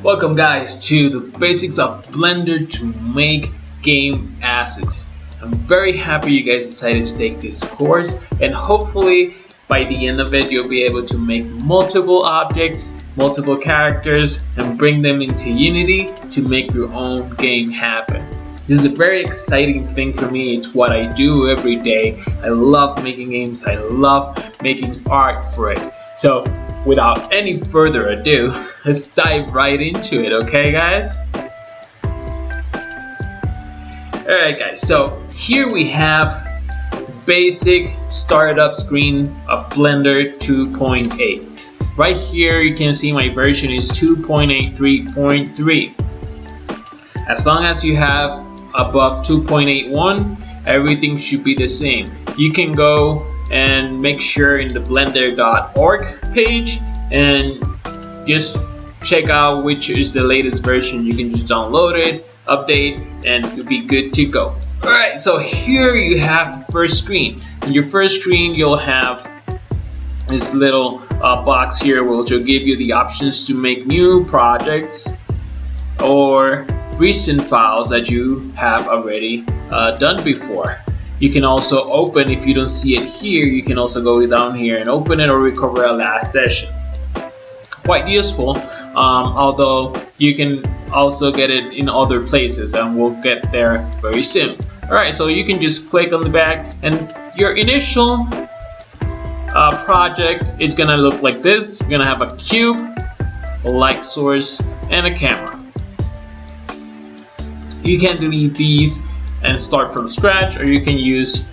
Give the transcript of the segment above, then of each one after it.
Welcome guys to the basics of Blender to make game assets. I'm very happy you guys decided to take this course, and hopefully by the end of it you'll be able to make multiple objects, multiple characters, and bring them into Unity to make your own game happen. This is a very exciting thing for me. It's what I do every day. I love making games. I love making art for it. So without any further ado, let's dive right into it, okay guys? Alright guys, so here we have the basic startup screen of Blender 2.8. Right here you can see my version is 2.83.3. As long as you have above 2.81, everything should be the same. You can go and make sure in the blender.org page and just check out which is the latest version. You can just download it, update, and you'll be good to go. Alright, so here you have the first screen. In your first screen you'll have this little box here which will give you the options to make new projects or recent files that you have already done before. You can also open, if you don't see it here, you can also go down here and open it or recover a last session. Quite useful, although you can also get it in other places, and we'll get there very soon. Alright, so you can just click on the back and your initial project is gonna look like this. You're gonna have a cube, a light source, and a camera. You can delete these and start from scratch, or you can use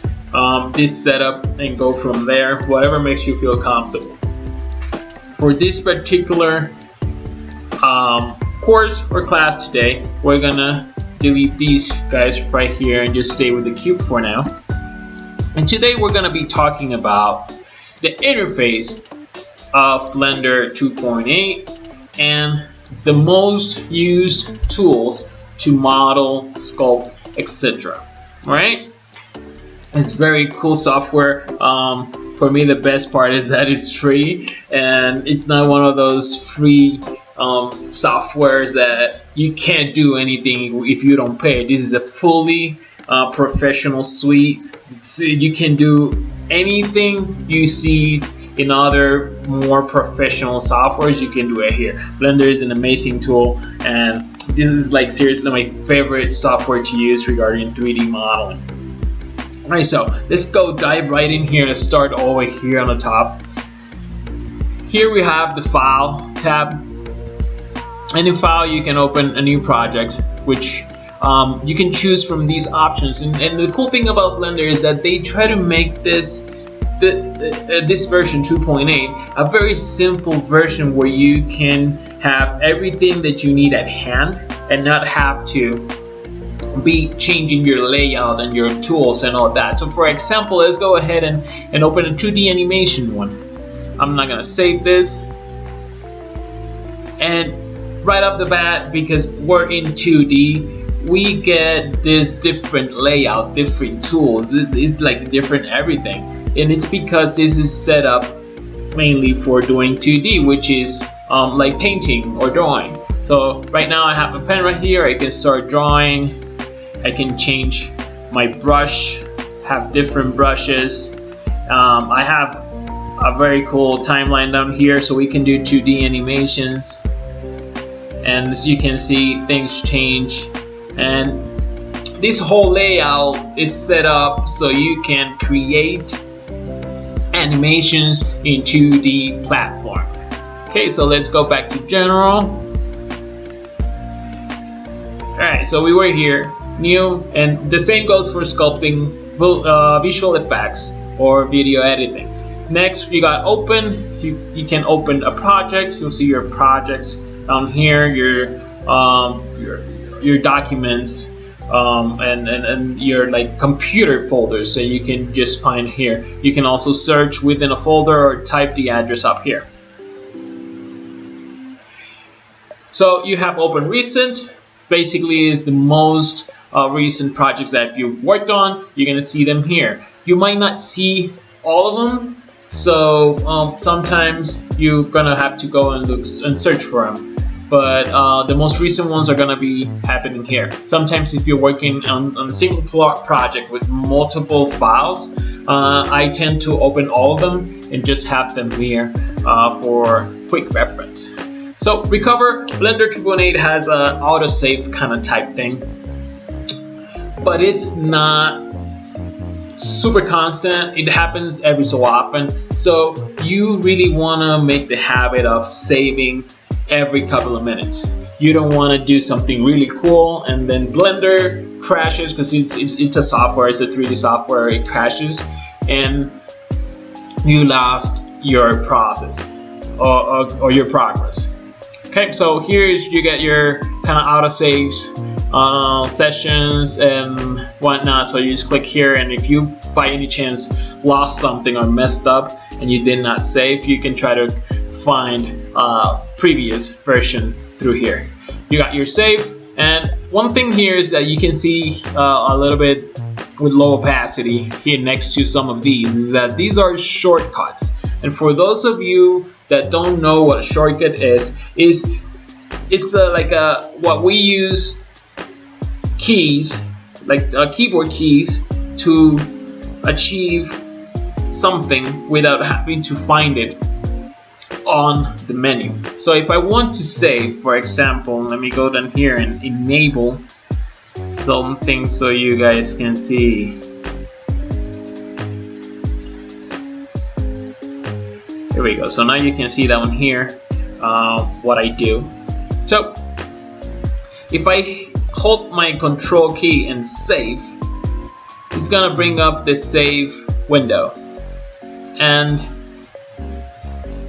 this setup and go from there, whatever makes you feel comfortable. For this particular course or class today, we're gonna delete these guys right here and just stay with the cube for now. And today we're gonna be talking about the interface of Blender 2.8 and the most used tools to model, sculpt, etc. Alright? It's very cool software. For me, the best part is that it's free, and it's not one of those free softwares that you can't do anything if you don't pay. This is a fully professional suite. You can do anything you see in other more professional softwares, you can do it here. Blender is an amazing tool, and this is like seriously my favorite software to use regarding 3D modeling. Alright, so let's go dive right in here and start all the way here on the top. Here we have the File tab, and in File you can open a new project, which you can choose from these options. And the cool thing about Blender is that they try to make this this version 2.8 a very simple version where you can have everything that you need at hand and not have to be changing your layout and your tools and all that. So for example, let's go ahead and open a 2D animation one. I'm not gonna save this, and right off the bat, because we're in 2D, we get this different layout, different tools. It's like different everything. And it's because this is set up mainly for doing 2D, which is like painting or drawing. So right now I have a pen right here. I can start drawing. I can change my brush, have different brushes. I have a very cool timeline down here, so we can do 2D animations. And as you can see, things change. And this whole layout is set up so you can create animations in 2D platform. Okay, so let's go back to general. Alright, so we were here, new, and the same goes for sculpting, visual effects or video editing. Next, you got open. You can open a project. You'll see your projects down here, your documents, and your like computer folders, so you can just find here. You can also search within a folder or type the address up here. So you have open recent. Basically is the most recent projects that you've worked on. You're gonna see them here. You might not see all of them, so sometimes you're gonna have to go and look and search for them. but the most recent ones are gonna be happening here. Sometimes if you're working on a single project with multiple files, I tend to open all of them and just have them here for quick reference. So recover, Blender 2.8 has a autosave kind of type thing, but it's not super constant. It happens every so often, so you really want to make the habit of saving every couple of minutes. You don't want to do something really cool and then Blender crashes, because it's a software, it's a 3D software, it crashes and you lost your process or your progress. Okay, so here's you get your kind of autosaves sessions and whatnot. So you just click here, and if you by any chance lost something or messed up and you did not save, you can try to find previous version through here. You got your save, and one thing here is that you can see a little bit with low opacity here next to some of these is that these are shortcuts. And for those of you that don't know what a shortcut is it's like what we use keys, like keyboard keys, to achieve something without having to find it on the menu. So if I want to save, for example, let me go down here and enable something so you guys can see. Here we go. So now you can see down here what I do. So if I hold my control key and save, it's gonna bring up the save window, and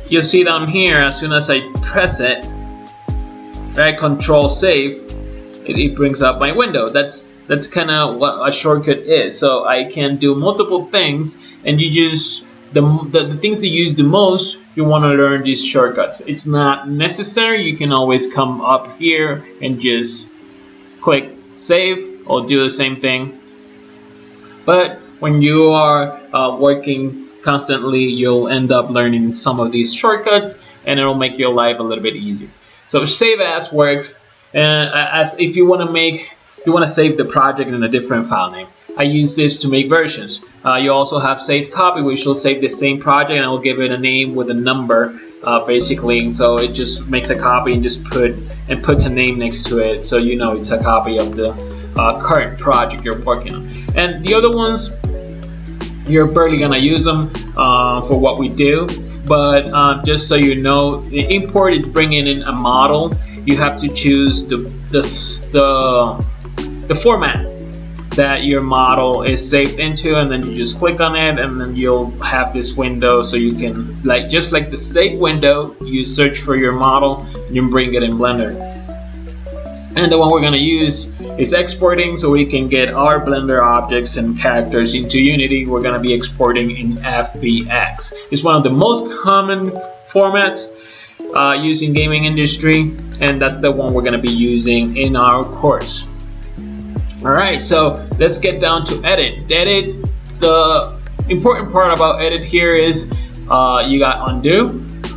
you'll see down here as soon as I press it, right, control save, it brings up my window. That's kind of what a shortcut is. So I can do multiple things, and you just the things you use the most, you want to learn these shortcuts. It's not necessary. You can always come up here and just click save or do the same thing. But when you are working constantly, you'll end up learning some of these shortcuts, and it'll make your life a little bit easier. So save as works, as if you want to save the project in a different file name. I use this to make versions. You also have save copy, which will save the same project and I'll give it a name with a number, basically. So it just makes a copy and just puts a name next to it, so you know it's a copy of the current project you're working on. And the other ones, you're barely gonna use them for what we do. But just so you know, the import is bringing in a model. You have to choose the format that your model is saved into, and then you just click on it, and then you'll have this window. So you can, just like the save window, you search for your model and you bring it in Blender. And the one we're gonna use is exporting, so we can get our Blender objects and characters into Unity. We're gonna be exporting in FBX. It's one of the most common formats used in gaming industry, and that's the one we're gonna be using in our course. Alright, so let's get down to edit. Edit, the important part about edit here is you got undo,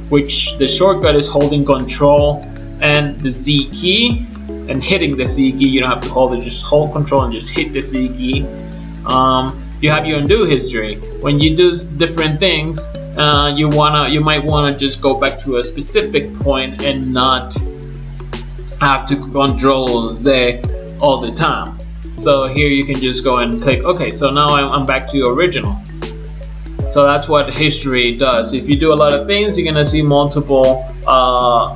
which the shortcut is holding control and the Z key and hitting the Z key. You don't have to hold it, just hold control and just hit the Z key. You have your undo history. When you do different things, you might wanna just go back to a specific point and not have to control Z all the time. So here you can just go and click, okay, so now I'm back to original. So that's what history does. If you do a lot of things, you're gonna see multiple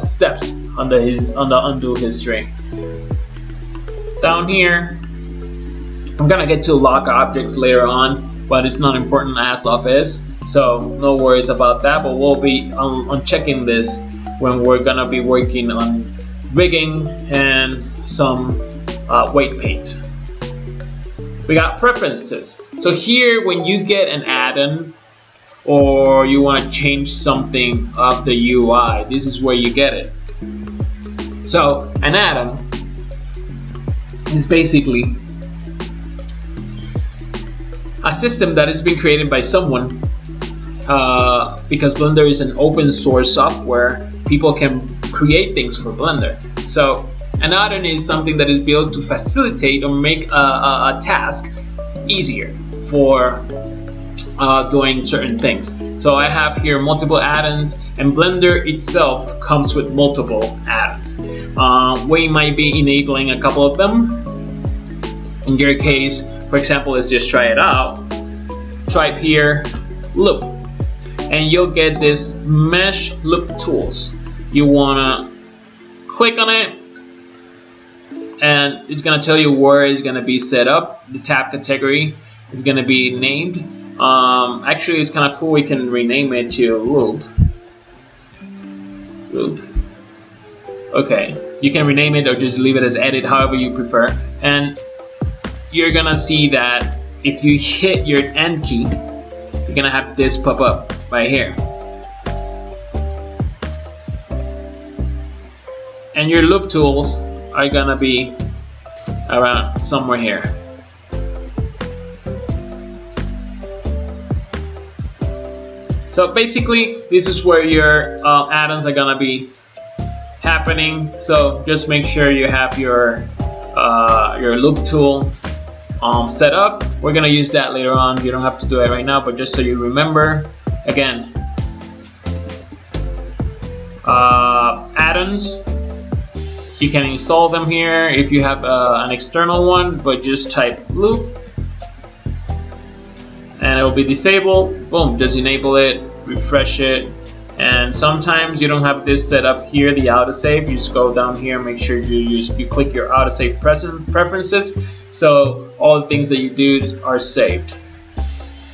steps on the undo history. Down here, I'm gonna get to lock objects later on, but it's not important as of is, so no worries about that. But we'll be unchecking this when we're gonna be working on rigging and some weight paints. We got preferences. So here, when you get an add-in or you want to change something of the UI, this is where you get it. So an add-on is basically a system that has been created by someone, because Blender is an open source software. People can create things for Blender. So an add-on is something that is built to facilitate or make a task easier for doing certain things. So I have here multiple add-ons, and Blender itself comes with multiple add-ons. We might be enabling a couple of them. In your case, for example, let's just try it out. Type here loop, and you'll get this mesh loop tools. You wanna click on it, and it's gonna tell you where it's gonna be set up. The tab category is gonna be named. Actually, it's kind of cool. We can rename it to loop. Okay, you can rename it or just leave it as edit, however you prefer. And you're gonna see that if you hit your end key, you're gonna have this pop up right here. And your loop tools are gonna be around somewhere here. So basically, this is where your add-ons are gonna be happening. So just make sure you have your loop tool set up. We're gonna use that later on. You don't have to do it right now, but just so you remember. Again, add-ons, you can install them here if you have an external one, but just type loop and it will be disabled. Boom, just enable it, refresh it. And sometimes you don't have this set up here, the autosave. You just go down here, make sure you click your autosave preferences, so all the things that you do are saved.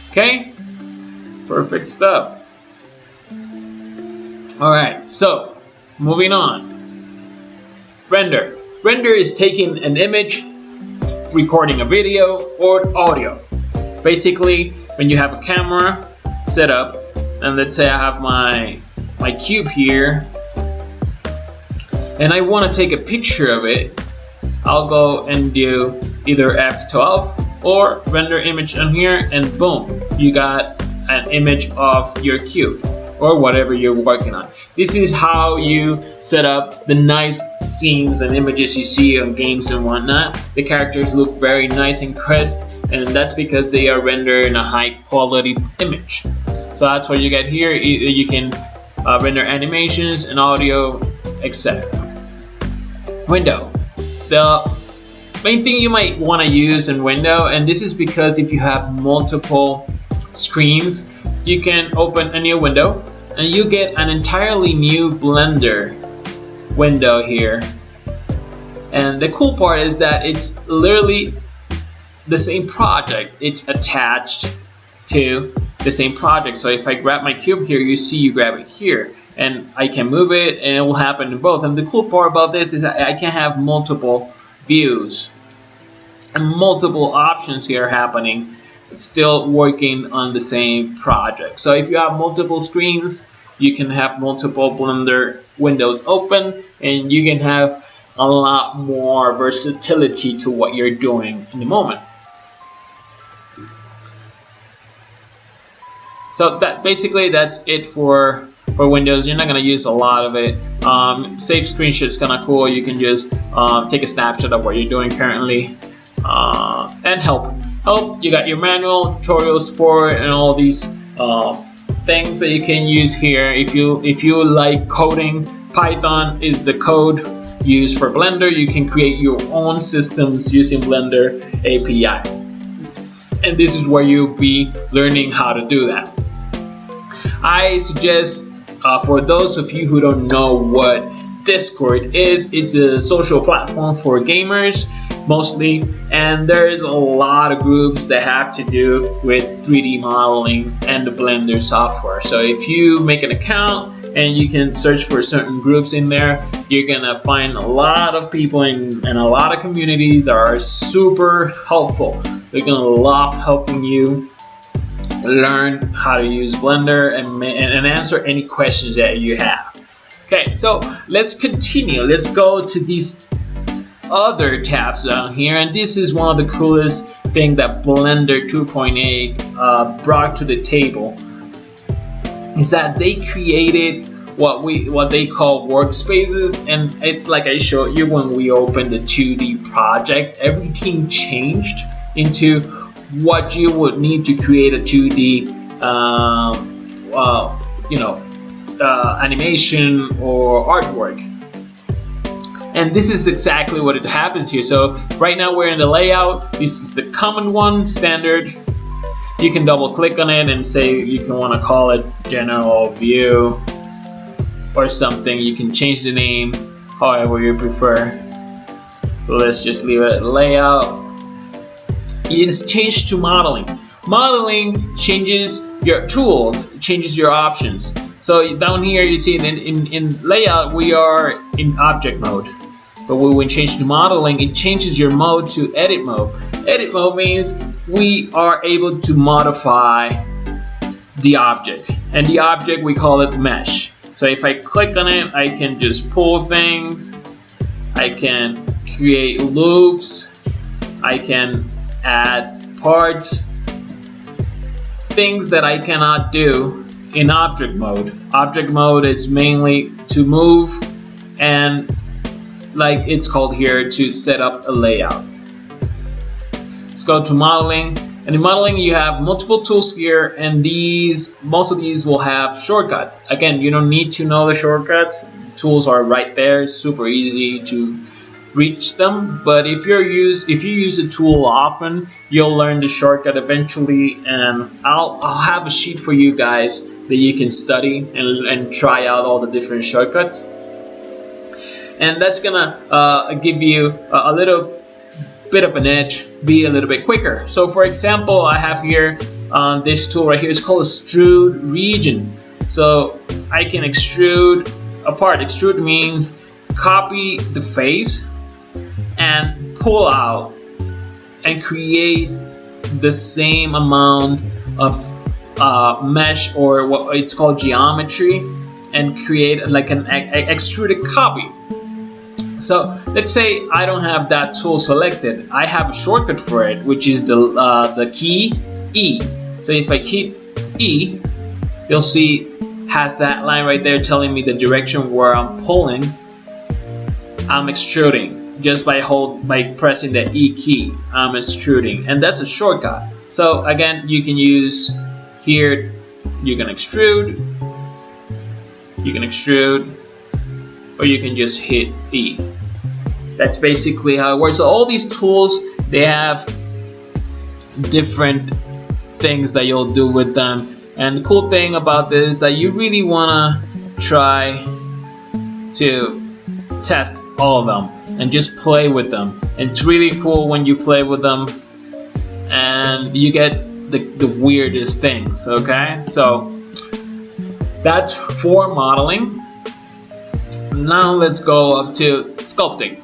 Okay, perfect stuff. All right, so moving on. Render. Render is taking an image, recording a video or audio. Basically, when you have a camera set up, and let's say I have my cube here, and I want to take a picture of it, I'll go and do either F12 or render image on here, and boom, you got an image of your cube or whatever you're working on. This is how you set up the nice scenes and images you see on games and whatnot. The characters look very nice and crisp, and that's because they are rendered in a high quality image. So that's what you get here. You can render animations and audio, etc. Window. The main thing you might want to use in Window, and this is because if you have multiple screens, you can open a new window and you get an entirely new Blender window here. And the cool part is that it's literally the same project. It's attached to the same project. So if I grab my cube here, you see you grab it here, and I can move it and it will happen in both. And the cool part about this is that I can have multiple views and multiple options here happening. It's still working on the same project. So if you have multiple screens, you can have multiple Blender windows open, and you can have a lot more versatility to what you're doing in the moment. So that's it for Windows. You're not gonna use a lot of it. Save screenshot's kinda cool. You can just take a snapshot of what you're doing currently. And help. You got your manual, tutorial support, and all these things that you can use here. If you like coding, Python is the code used for Blender. You can create your own systems using Blender API. And this is where you'll be learning how to do that. I suggest for those of you who don't know what Discord is, it's a social platform for gamers mostly, and there's a lot of groups that have to do with 3D modeling and the Blender software. So if you make an account and you can search for certain groups in there, you're gonna find a lot of people and a lot of communities that are super helpful. They're gonna love helping you learn how to use Blender and answer any questions that you have. Okay, so let's continue. Let's go to these other tabs down here, and this is one of the coolest thing that Blender 2.8 brought to the table, is that they created what they call workspaces, and it's like I showed you when we opened the 2D project. Everything changed into what you would need to create a 2D animation or artwork. And this is exactly what it happens here. So right now we're in the layout. This is the common one, standard. You can double click on it and say you can want to call it general view or something. You can change the name however you prefer. Let's just leave it layout. It's changed to modeling. Modeling changes your tools, changes your options. So down here you see in layout we are in object mode. But when we change to modeling, it changes your mode to edit mode. Edit mode means we are able to modify the object. And the object, we call it mesh. So if I click on it, I can just pull things. I can create loops. I can add parts. Things that I cannot do in object mode. Object mode is mainly to move, and like it's called here, to set up a layout. Let's go to modeling. And in modeling you have multiple tools here, and most of these will have shortcuts. Again, you don't need to know the shortcuts. Tools are right there, super easy to reach them. But if you use a tool often, you'll learn the shortcut eventually, and I'll have a sheet for you guys that you can study and try out all the different shortcuts. And that's gonna give you a little bit of an edge, be a little bit quicker. So for example, I have here this tool right here. It's called extrude region. So I can extrude a part. Extrude means copy the face and pull out and create the same amount of mesh, or what it's called geometry, and create like an extruded copy. So let's say I don't have that tool selected. I have a shortcut for it, which is the key E. So if I hit E, you'll see has that line right there telling me the direction where I'm pulling. I'm extruding just by pressing the E key. I'm extruding, and that's a shortcut. So again, you can use here. You can extrude. Or you can just hit E. That's basically how it works. So all these tools, they have different things that you'll do with them. And the cool thing about this is that you really wanna try to test all of them and just play with them. And it's really cool when you play with them and you get the weirdest things, okay? So that's for modeling. Now let's go up to sculpting.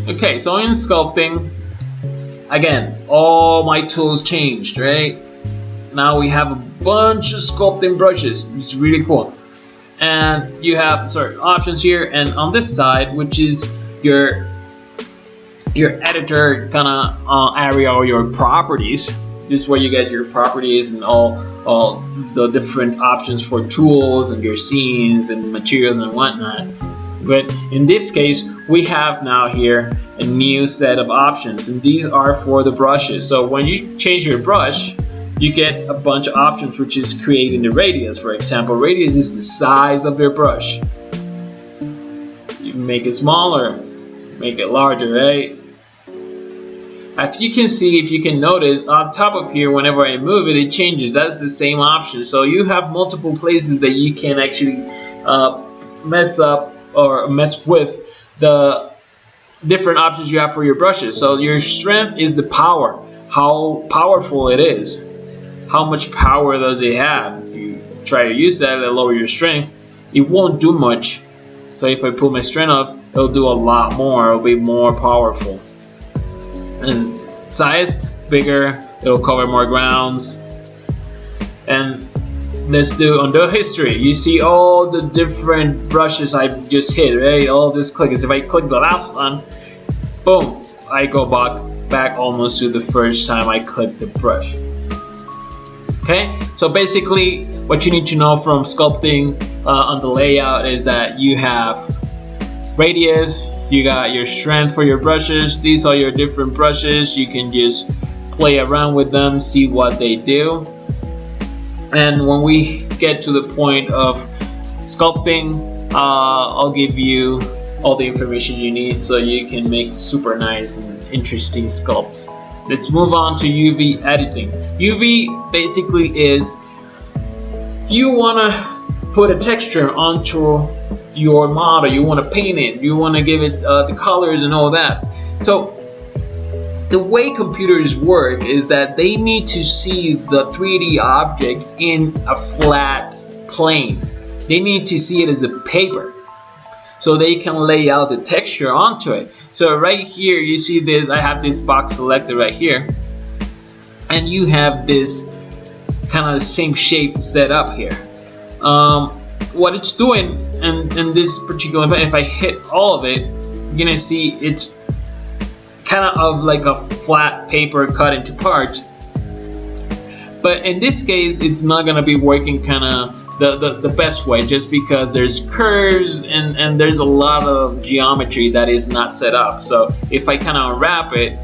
Okay, so in sculpting, again, all my tools changed, right? Now we have a bunch of sculpting brushes. It's really cool. And you have certain options here, and on this side, which is your editor kind of area, or your properties. This is where you get your properties and all the different options for tools and your scenes and materials and whatnot. But in this case, we have now here a new set of options, and these are for the brushes. So when you change your brush, you get a bunch of options, which is creating the radius. For example, radius is the size of your brush. You make it smaller, make it larger, right? If you can see, if you can notice, on top of here, whenever I move it, it changes. That's the same option. So you have multiple places that you can actually mess up or mess with the different options you have for your brushes. So your strength is the power, how powerful it is. How much power does it have? If you try to use that and lower your strength, it won't do much. So if I pull my strength up, it'll do a lot more. It'll be more powerful. And size, bigger, it'll cover more grounds. And let's do under history. You see all the different brushes I just hit, right? All this clickers. If I click the last one, boom, I go back almost to the first time I clicked the brush. Okay, so basically what you need to know from sculpting on the layout is that you have radius, you got your strength for your brushes. These are your different brushes. You can just play around with them, see what they do. And when we get to the point of sculpting, I'll give you all the information you need so you can make super nice and interesting sculpts. Let's move on to UV editing. UV basically is you want to put a texture onto your model, you want to paint it, you want to give it the colors and all that. So the way computers work is that they need to see the 3D object in a flat plane. They need to see it as a paper so they can lay out the texture onto it. So right here you see this, I have this box selected right here, and you have this kind of the same shape set up here. What it's doing in this particular event, if I hit all of it, you're gonna see it's kind of like a flat paper cut into parts. But in this case, it's not gonna be working kind of the best way, just because there's curves and there's a lot of geometry that is not set up. So if I kind of unwrap it,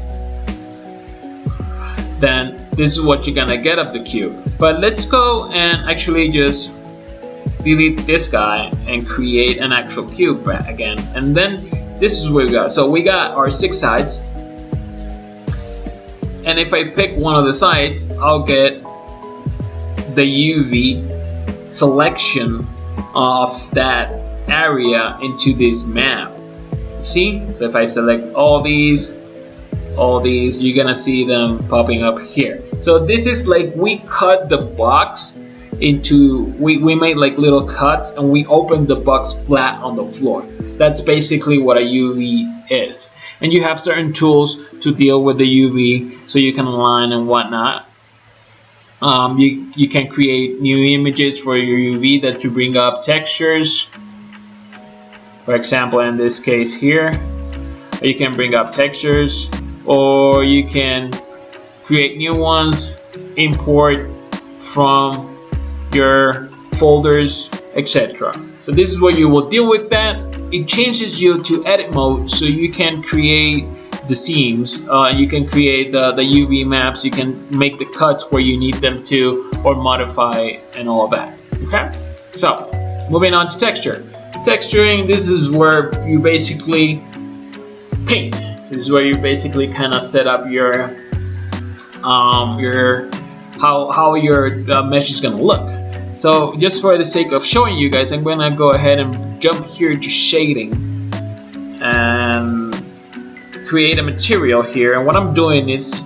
then this is what you're gonna get of the cube. But let's go and actually just delete this guy and create an actual cube again. And then this is what we got. So we got our 6 sides. And if I pick one of the sides, I'll get the UV selection of that area into this map. See? So if I select all these, you're gonna see them popping up here. So this is like we cut the box into, we made like little cuts and we opened the box flat on the floor. That's basically what a UV is. And you have certain tools to deal with the UV so you can align and whatnot. You can create new images for your UV that you bring up textures. For example, in this case here, you can bring up textures, or you can create new ones, import from your folders, etc. So this is what you will deal with that. It changes you to edit mode so you can create the seams, you can create the UV maps, you can make the cuts where you need them to, or modify and all of that. Okay, so moving on to texture. Texturing, this is where you basically paint. This is where you basically kind of set up your how your mesh is gonna look. So just for the sake of showing you guys, I'm gonna go ahead and jump here to shading and create a material here. And what I'm doing is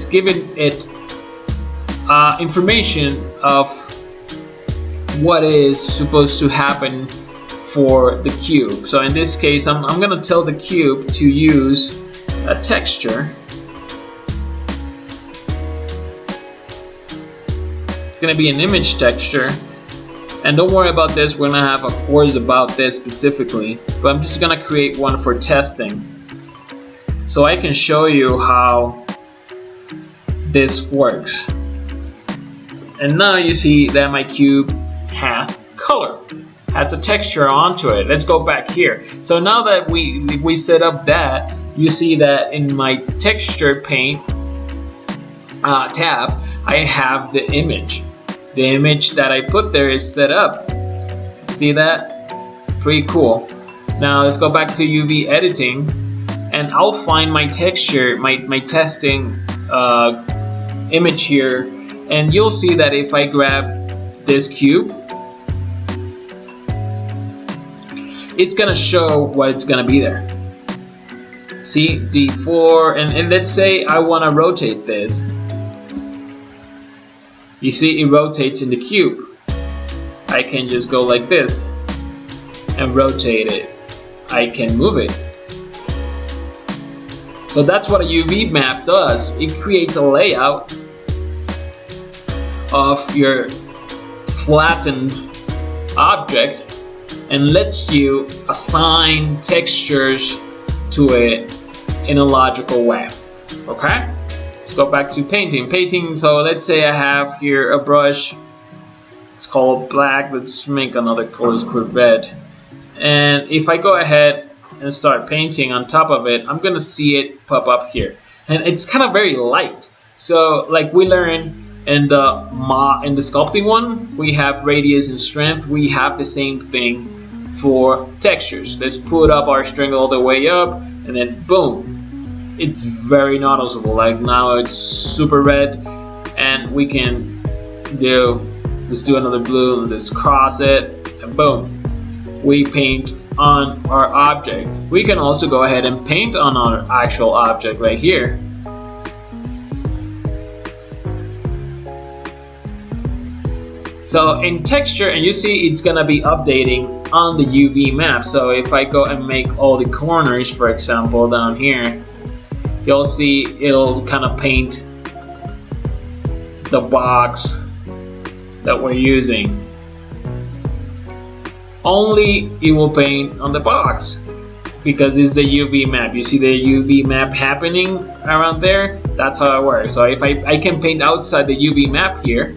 giving it information of what is supposed to happen for the cube. So in this case, I'm gonna tell the cube to use a texture. It's gonna be an image texture, and don't worry about this, we're gonna have a course about this specifically, but I'm just gonna create one for testing so I can show you how this works. And now you see that my cube has color, has a texture onto it. Let's go back here. So now that we set up that, you see that in my texture paint tab, I have the image. The image that I put there is set up. See that? Pretty cool. Now let's go back to UV editing, and I'll find my texture, my testing image here, and you'll see that if I grab this cube, it's gonna show what it's gonna be there. See, D4, and let's say I wanna rotate this. You see, it rotates in the cube. I can just go like this and rotate it. I can move it. So that's what a UV map does. It creates a layout of your flattened object and lets you assign textures to it in a logical way. Okay? let's go back to painting. So let's say I have here a brush. It's called black. Let's make another color. Let's put red. And if I go ahead and start painting on top of it, I'm gonna see it pop up here, and it's kind of very light. So like we learned in the sculpting one, we have radius and strength. We have the same thing for textures. Let's put up our strength all the way up, and then boom, it's very noticeable. Like now it's super red, and we can let's do another blue. Let's cross it, and boom, we paint on our object. We can also go ahead and paint on our actual object right here. So in texture, and you see it's gonna be updating on the UV map. So if I go and make all the corners, for example, down here, you'll see it'll kind of paint the box that we're using. Only it will paint on the box because it's the UV map. You see the UV map happening around there? That's how it works. So if I can paint outside the UV map here,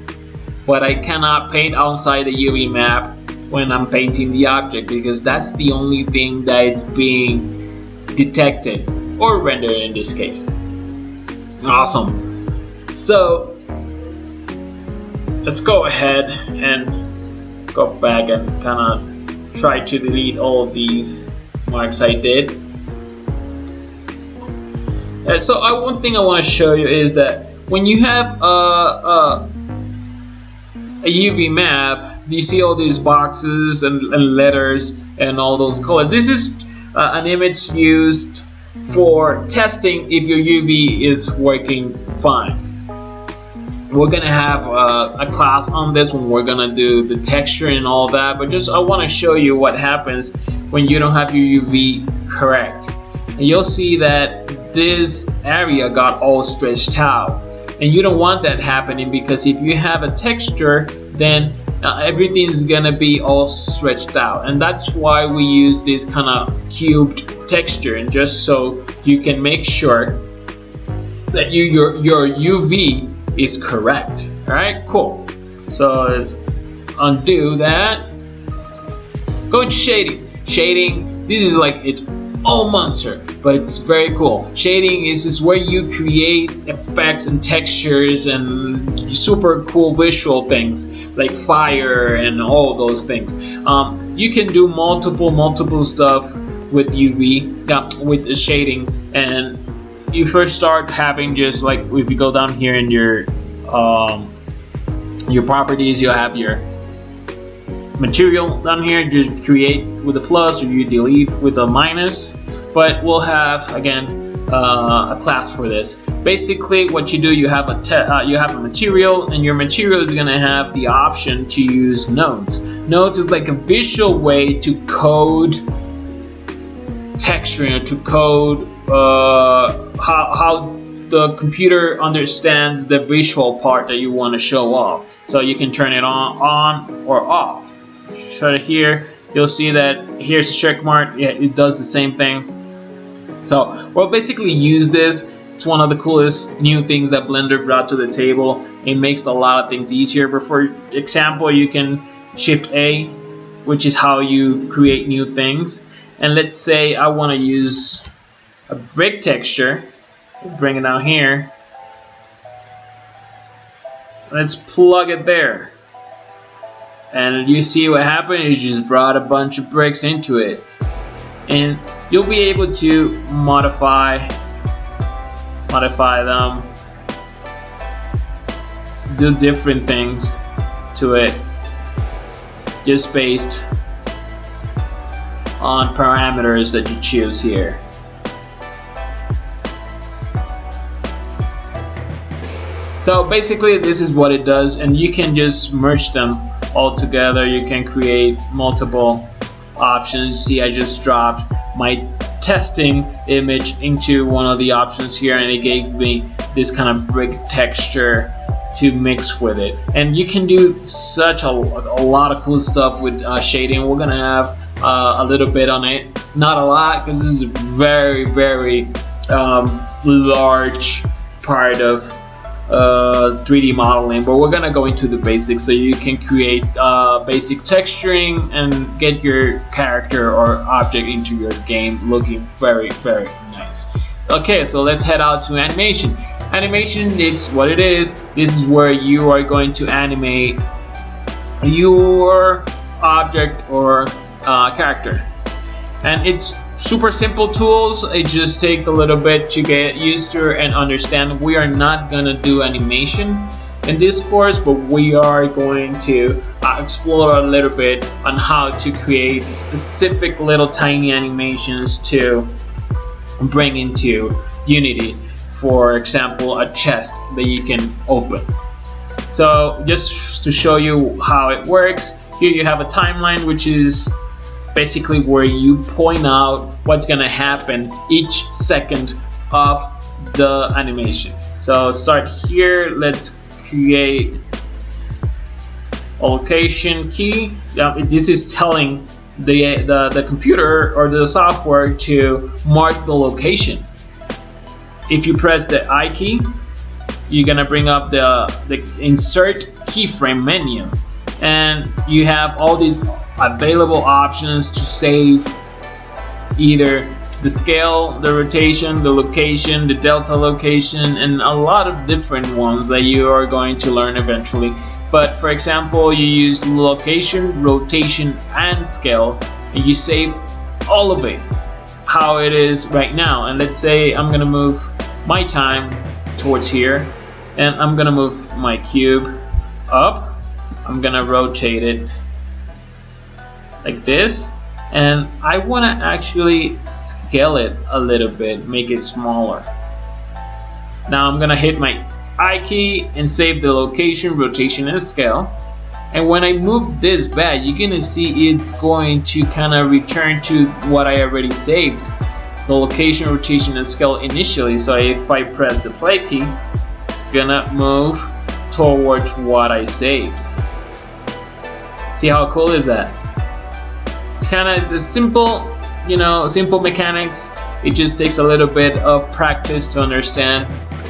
but I cannot paint outside the UV map when I'm painting the object, because that's the only thing that it's being detected or rendered in this case. Awesome. So let's go ahead and go back and kind of try to delete all of these marks I did. So one thing I want to show you is that when you have a UV map, you see all these boxes and letters and all those colors. This is an image used for testing if your UV is working fine. We're gonna have a class on this when we're gonna do the texture and all that, but just I want to show you what happens when you don't have your UV correct. And you'll see that this area got all stretched out. And you don't want that happening, because if you have a texture, then everything's gonna be all stretched out. And that's why we use this kind of cubed texture, and just so you can make sure that your UV is correct. All right, cool. So let's undo that. Go to shading. Shading, this is like its own monster, but it's very cool. Shading is where you create effects and textures and super cool visual things like fire and all those things. You can do multiple stuff with UV, with shading. And you first start having just like, if you go down here in your properties, you have your material down here. You create with a plus, or you delete with a minus. But we'll have again a class for this. Basically, what you do, you have a material, and your material is gonna have the option to use nodes. Nodes is like a visual way to code texturing, or to code how the computer understands the visual part that you want to show off. So you can turn it on or off. So here you'll see that here's a check mark. Yeah, it does the same thing. So we'll basically use this. It's one of the coolest new things that Blender brought to the table. It makes a lot of things easier. But for example, you can Shift A, which is how you create new things. And let's say I want to use a brick texture. Bring it down here. Let's plug it there. And you see what happened? You just brought a bunch of bricks into it. And you'll be able to modify them, do different things to it, just based on parameters that you choose here. So basically this is what it does, and you can just merge them all together. You can create multiple options. See, I just dropped my testing image into one of the options here, and it gave me this kind of brick texture to mix with it. And you can do such a lot of cool stuff with shading. We're gonna have a little bit on it, not a lot, because this is a very large part of 3D modeling, but we're gonna go into the basics so you can create basic texturing and get your character or object into your game looking very, very nice. Okay, so let's head out to animation. Animation, it's what it is. This is where you are going to animate your object or character, and it's super simple tools. It just takes a little bit to get used to and understand. We are not gonna do animation in this course, but we are going to explore a little bit on how to create specific little tiny animations to bring into Unity. For example, a chest that you can open. So just to show you how it works, here you have a timeline, which is basically where you point out what's gonna happen each second of the animation. So start here, let's create a location key. This is telling the computer or the software to mark the location. If you press the I key, you're gonna bring up the insert keyframe menu, and you have all these available options to save either the scale, the rotation, the location, the delta location, and a lot of different ones that you are going to learn eventually. But for example, you use location, rotation, and scale, and you save all of it how it is right now. And let's say I'm gonna move my time towards here, and I'm gonna move my cube up. I'm gonna rotate it like this, and I want to actually scale it a little bit, make it smaller. Now I'm gonna hit my I key and save the location, rotation, and scale. And when I move this back, you're gonna see it's going to kind of return to what I already saved, the location, rotation, and scale initially. So if I press the play key, it's gonna move towards what I saved. See how cool is that? It's a simple, simple mechanics. It just takes a little bit of practice to understand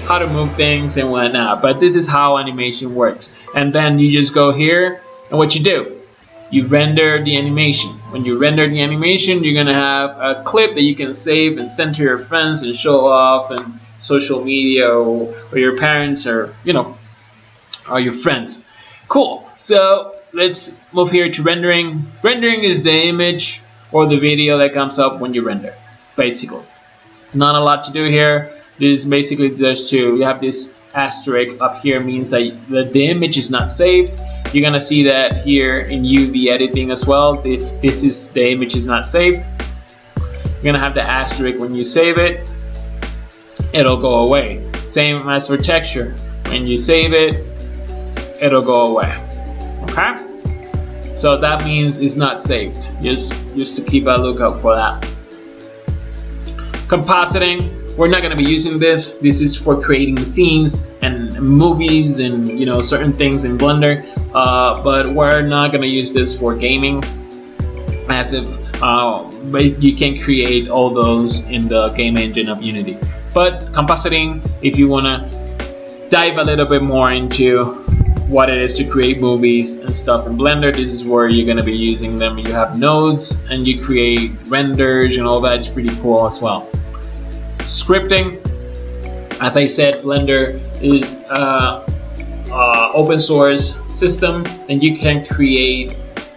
how to move things and whatnot. But this is how animation works. And then you just go here, and what you do, you render the animation. When you render the animation, you're gonna have a clip that you can save and send to your friends and show off in social media or your parents or or your friends. Cool. So let's move here to rendering. Rendering is the image or the video that comes up when you render, basically. Not a lot to do here. This is basically just you have this asterisk up here, means that the image is not saved. You're gonna see that here in UV editing as well. If this is the image is not saved, you're gonna have the asterisk when you save it. It'll go away. Same as for texture. When you save it, it'll go away. Okay? So that means it's not saved. Just to keep a lookout for that. Compositing. We're not going to be using this. This is for creating scenes and movies and certain things in Blender. But we're not going to use this for gaming, as if you can create all those in the game engine of Unity. But compositing, if you want to dive a little bit more into what it is to create movies and stuff in Blender, this is where you're going to be using them. You have nodes and you create renders and all that. It's pretty cool as well. Scripting, as I said, Blender is open source system, and you can create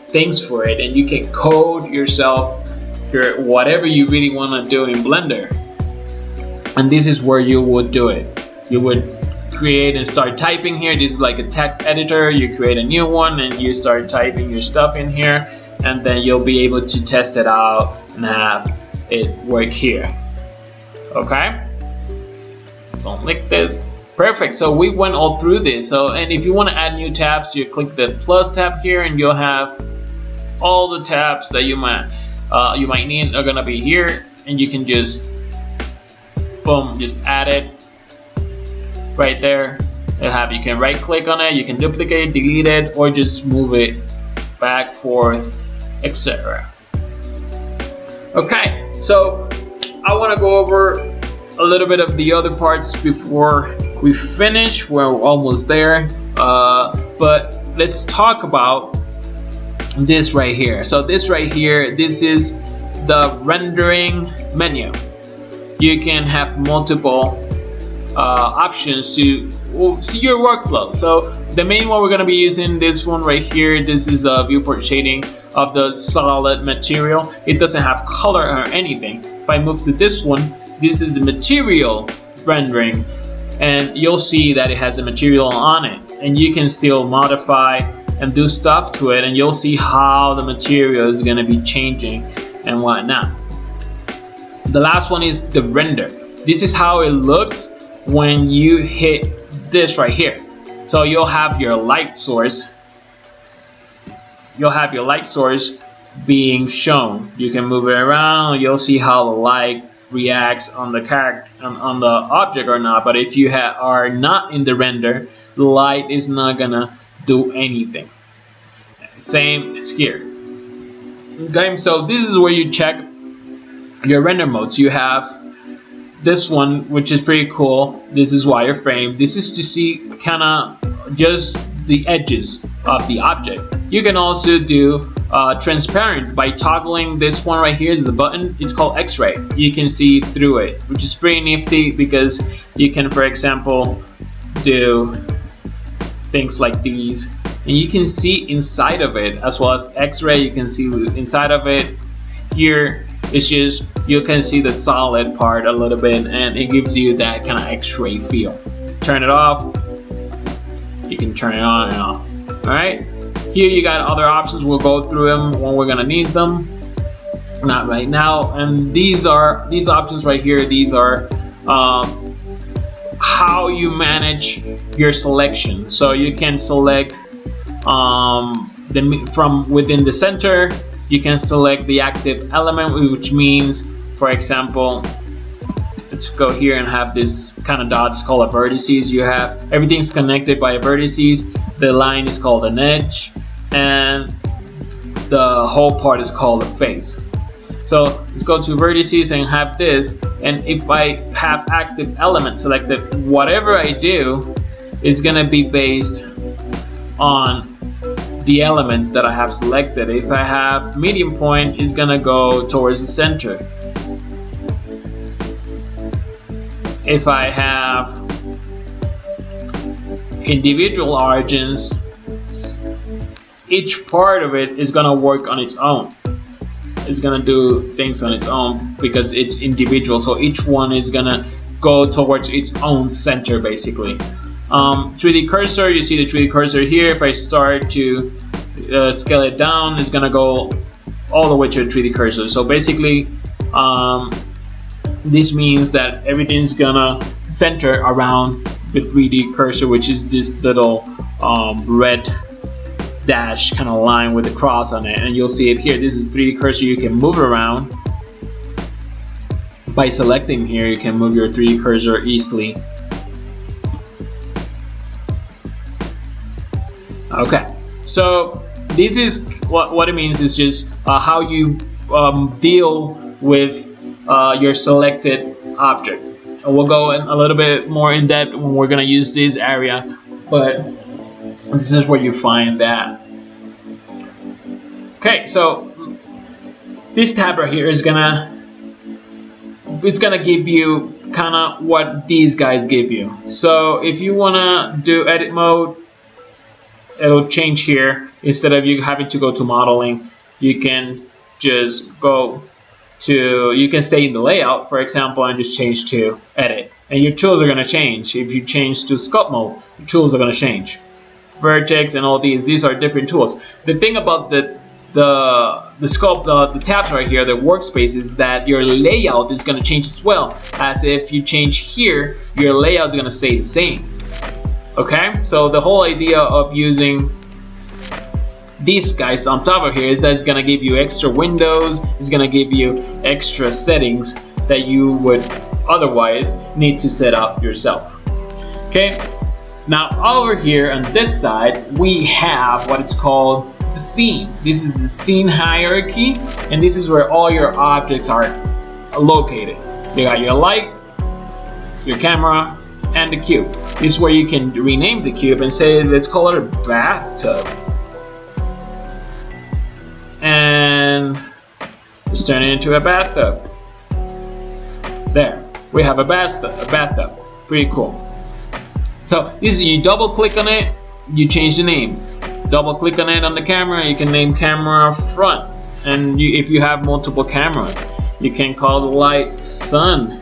things for it, and you can code yourself your whatever you really want to do in Blender. And this is where you would do it. You would create and start typing here. This is like a text editor. You create a new one and you start typing your stuff in here, and then you'll be able to test it out and have it work here. Okay, so like this. Perfect. So we went all through this. And if you want to add new tabs, you click the plus tab here, and you'll have all the tabs that you might need are gonna be here, and you can just boom, just add it right there. You can right click on it, you can duplicate, delete it, or just move it back, forth, etc. Okay, so I want to go over a little bit of the other parts before we finished. We're almost there. But let's talk about this right here. So this right here, this is the rendering menu. You can have multiple options to see your workflow. So the main one we're going to be using, this one right here, this is the viewport shading of the solid material. It doesn't have color or anything. If I move to this one, this is the material rendering, and you'll see that it has the material on it, and you can still modify and do stuff to it, and you'll see how the material is going to be changing and whatnot. The last one is the render. This is how it looks when you hit this right here. So you'll have your light source. You'll have your light source being shown. You can move it around. You'll see how the light reacts on the character, on the object or not. But if you are not in the render, the light is not gonna do anything. Same as here. Okay, so this is where you check your render modes. You have this one, which is pretty cool. This is wireframe. This is to see kind of just the edges of the object. You can also do transparent by toggling this one right here is the button. It's called X-ray. You can see through it, which is pretty nifty because you can, for example, do things like these, and you can see inside of it, as well as X-ray. You can see inside of it. Here it's just you can see the solid part a little bit, and it gives you that kind of X-ray feel. Turn it off. You can turn it on and off. All right. Here you got other options. We'll go through them when we're gonna need them. Not right now. And these options right here. These are how you manage your selection. So you can select from within the center. You can select the active element, which means, for example, let's go here and have this kind of dots called a vertices. You have everything's connected by a vertices. The line is called an edge, and the whole part is called a face. So let's go to vertices and have this. And if I have active element selected, whatever I do is gonna be based on the elements that I have selected. If I have medium point, it's gonna go towards the center. If I have individual origins, each part of it is gonna work on its own. It's gonna do things on its own because it's individual. So each one is gonna go towards its own center, basically. 3D cursor, you see the 3D cursor here. If I start to scale it down, it's gonna go all the way to the 3D cursor. So basically, this means that everything's gonna center around the 3D cursor, which is this little red dash kind of line with a cross on it, and you'll see it here. This is 3D cursor. You can move around by selecting here. You can move your 3D cursor easily. Okay, so this is what it means is just how you deal with your selected object. We'll go in a little bit more in depth when we're gonna use this area, but this is where you find that. Okay, so this tab right here is gonna give you kind of what these guys give you. So if you wanna do edit mode, it'll change here. Instead of you having to go to modeling, you can just go to, you can stay in the layout, for example, and just change to edit. And your tools are gonna change. If you change to sculpt mode, your tools are gonna change. Vertex and all these are different tools. The thing about the sculpt, the tabs right here, the workspace, is that your layout is gonna change as well. As if you change here, your layout is gonna stay the same. Okay, so the whole idea of using these guys on top of here is that it's gonna give you extra windows, it's gonna give you extra settings that you would otherwise need to set up yourself. Okay, now over here on this side, we have what it's called the scene. This is the scene hierarchy, and this is where all your objects are located. You got your light, your camera, and the cube. This is where you can rename the cube and say, let's call it a bathtub. And just turn it into a bathtub. There, we have a bathtub. Pretty cool. So this is, you double click on it, you change the name. Double click on it on the camera, you can name camera front. And if you have multiple cameras, you can call the light sun.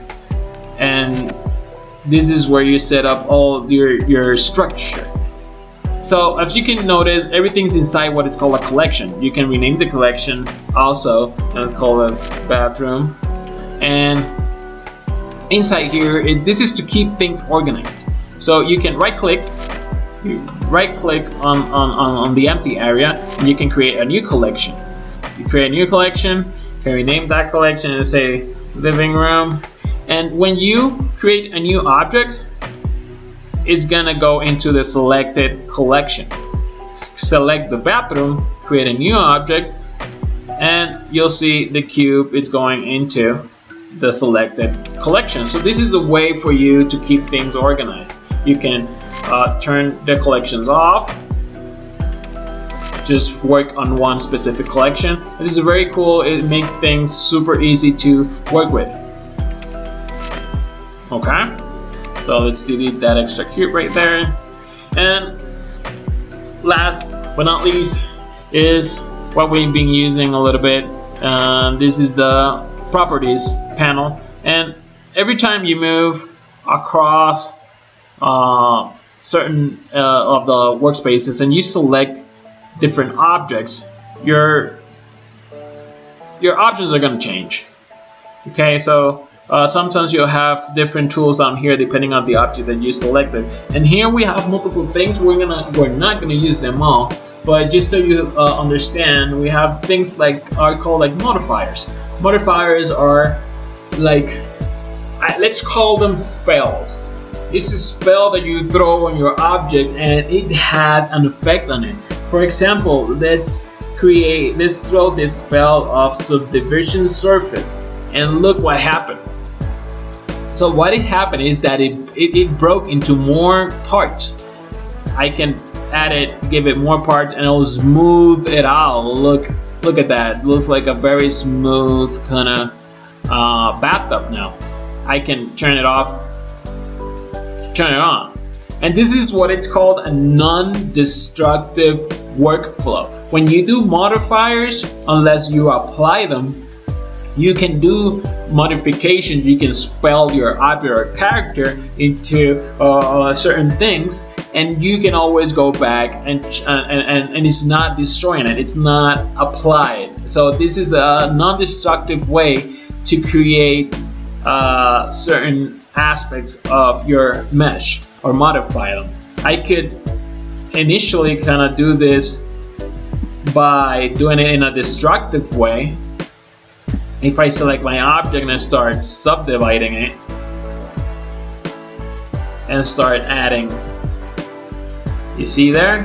And this is where you set up all your structure. So as you can notice, everything's inside what is called a collection. You can rename the collection also, and call it bathroom. And inside here, this is to keep things organized. So you can right click on the empty area, and you can create a new collection. You create a new collection, can rename that collection and say living room. And when you create a new object, it's gonna go into the selected collection. Select the bathroom, create a new object, and you'll see the cube is going into the selected collection. So this is a way for you to keep things organized. You can turn the collections off, just work on one specific collection. This is very cool. It makes things super easy to work with. Okay, so let's delete that extra cube right there. And last but not least is what we've been using a little bit. This is the properties panel, and every time you move across certain of the workspaces and you select different objects, your options are going to change. Okay, so sometimes you'll have different tools down here depending on the object that you selected. And here we have multiple things. We're not gonna use them all, but just so you understand, we have things like are called like modifiers. Modifiers are like, let's call them spells. It's a spell that you throw on your object and it has an effect on it. For example, let's throw this spell of subdivision surface, and look what happened. So what happened is that it broke into more parts. I can add it, give it more parts, and it'll smooth it out. Look at that. It looks like a very smooth kind of bathtub now. I can turn it off, turn it on. And this is what it's called a non-destructive workflow. When you do modifiers, unless you apply them, you can do modifications. You can spell your object or character into certain things, and you can always go back and it's not destroying it. It's not applied. So this is a non-destructive way to create certain aspects of your mesh or modify them. I could initially kind of do this by doing it in a destructive way. If I select my object and I start subdividing it and start adding, you see there?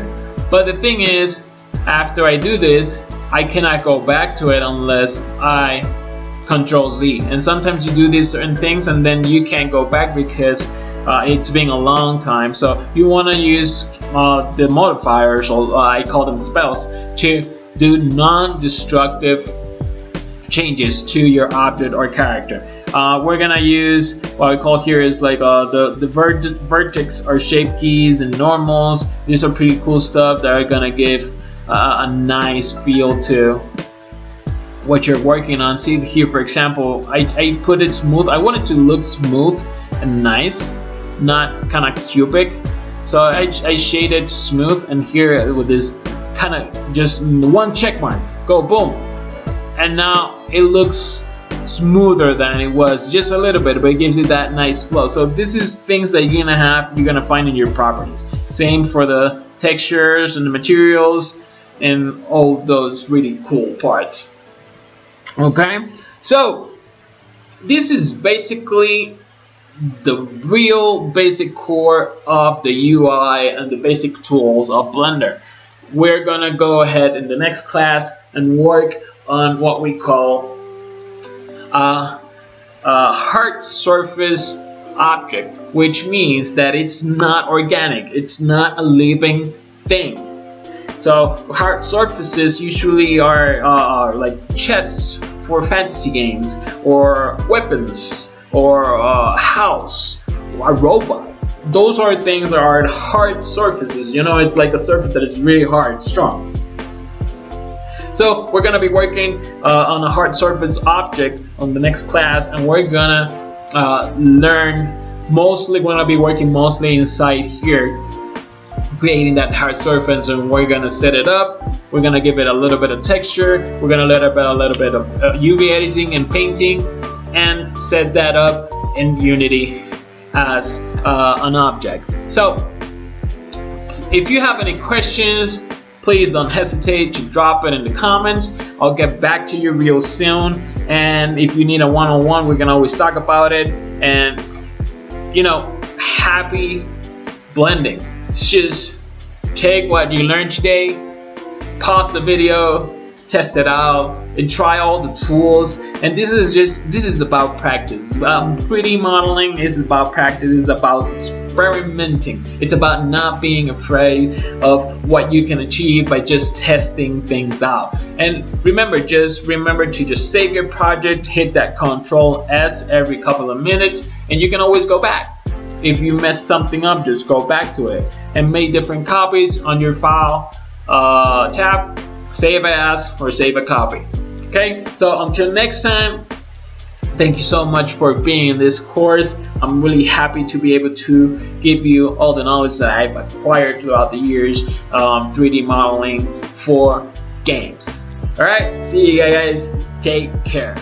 But the thing is, after I do this, I cannot go back to it unless I Control Z. And sometimes you do these certain things and then you can't go back because it's been a long time. So you want to use the modifiers, or I call them spells, to do non-destructive changes to your object or character. We're gonna use what I call here is like the vertex or shape keys and normals. These are pretty cool stuff that are gonna give a nice feel to what you're working on. See here, for example, I put it smooth. I want it to look smooth and nice, not kind of cubic. So I shaded smooth, and here with this kind of just one check mark, go boom. And now it looks smoother than it was, just a little bit, but it gives you that nice flow. So this is things that you're gonna find in your properties. Same for the textures and the materials and all those really cool parts. Okay, so this is basically the real basic core of the UI and the basic tools of Blender. We're gonna go ahead in the next class and work on what we call hard surface object, which means that it's not organic, it's not a living thing. So hard surfaces usually are like chests for fantasy games, or weapons, or a house, or a robot. Those are things that are hard surfaces. You know, it's like a surface that is really hard, strong. So we're gonna be working on a hard surface object on the next class, and we're gonna we're gonna be working mostly inside here, creating that hard surface, and we're gonna set it up. We're gonna give it a little bit of texture. We're gonna let it a little bit of UV editing and painting, and set that up in Unity as an object. So if you have any questions, please don't hesitate to drop it in the comments. I'll get back to you real soon. And if you need a one-on-one, we can always talk about it. And you know, happy blending. Just take what you learned today, pause the video, test it out, and try all the tools. And this is about practice. 3D modeling is about practice. It's about experimenting. It's about not being afraid of what you can achieve by just testing things out. And remember to just save your project, hit that Control S every couple of minutes, and you can always go back. If you messed something up, just go back to it and make different copies on your file tab, save as, or save a copy. Okay, so until next time, thank you so much for being in this course. I'm really happy to be able to give you all the knowledge that I've acquired throughout the years, 3D modeling for games. All right, see you guys. Take care.